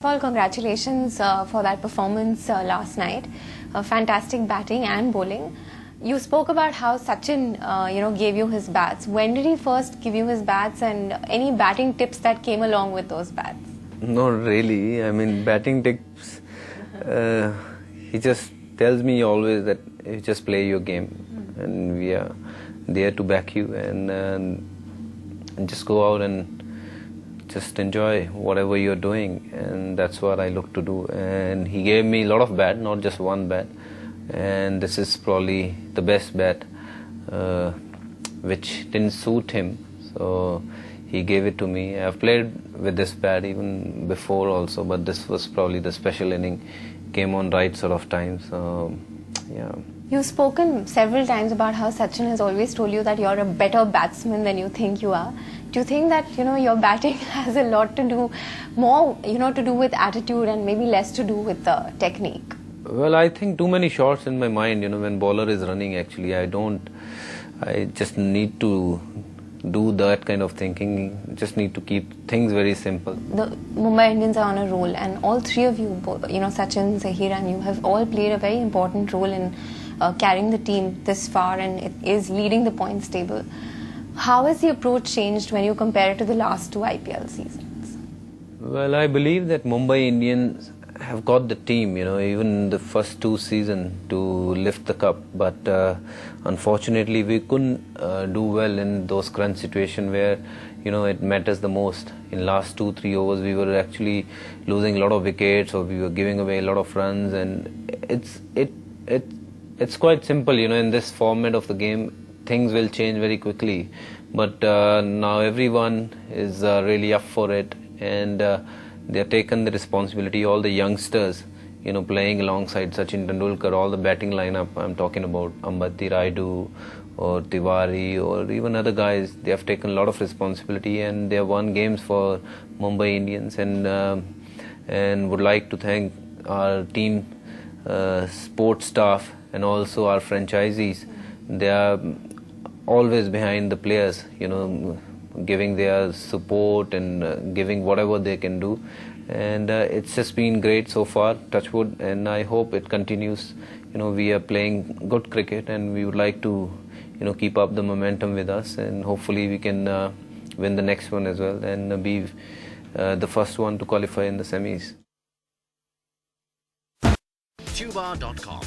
Well, congratulations for that performance last night. Fantastic batting and bowling. You spoke about how Sachin, gave you his bats. When did he first give you his bats, and any batting tips that came along with those bats? Not really. I mean, batting tips. He just tells me always that you just play your game, and we are there to back you, and just go out and just enjoy whatever you're doing, and that's what I look to do. And he gave me a lot of bat, not just one bat, and this is probably the best bat which didn't suit him, so he gave it to me. I've played with this bat even before also, but this was probably the special inning, came on right sort of time, so yeah. You've spoken several times about how Sachin has always told you that you're a better batsman than you think you are. Do you think that your batting has a lot to do, more to do with attitude and maybe less to do with the technique? Well, I think too many shots in my mind. When bowler is running, actually, I just need to do that kind of thinking. Just need to keep things very simple. The Mumbai Indians are on a roll, and all three of you, Sachin, Zaheer, and you have all played a very important role in carrying the team this far, and it is leading the points table. How has the approach changed when you compare it to the last two IPL seasons? Well, I believe that Mumbai Indians have got the team, even the first two seasons to lift the cup. But unfortunately, we couldn't do well in those crunch situations where, it matters the most. In last 2-3 overs, we were actually losing a lot of wickets, or we were giving away a lot of runs. And it's quite simple, in this format of the game. Things will change very quickly, but now everyone is really up for it, and they have taken the responsibility. All the youngsters, playing alongside Sachin Tendulkar, all the batting lineup, I'm talking about Ambati Rayudu or Tiwari or even other guys, they have taken a lot of responsibility, and they have won games for Mumbai Indians, and would like to thank our team, sports staff, and also our franchisees. They are always behind the players, giving their support and giving whatever they can do, and it's just been great so far, touch wood, and I hope it continues. We are playing good cricket, and we would like to keep up the momentum with us, and hopefully we can win the next one as well, and be the first one to qualify in the semis. Tuba.com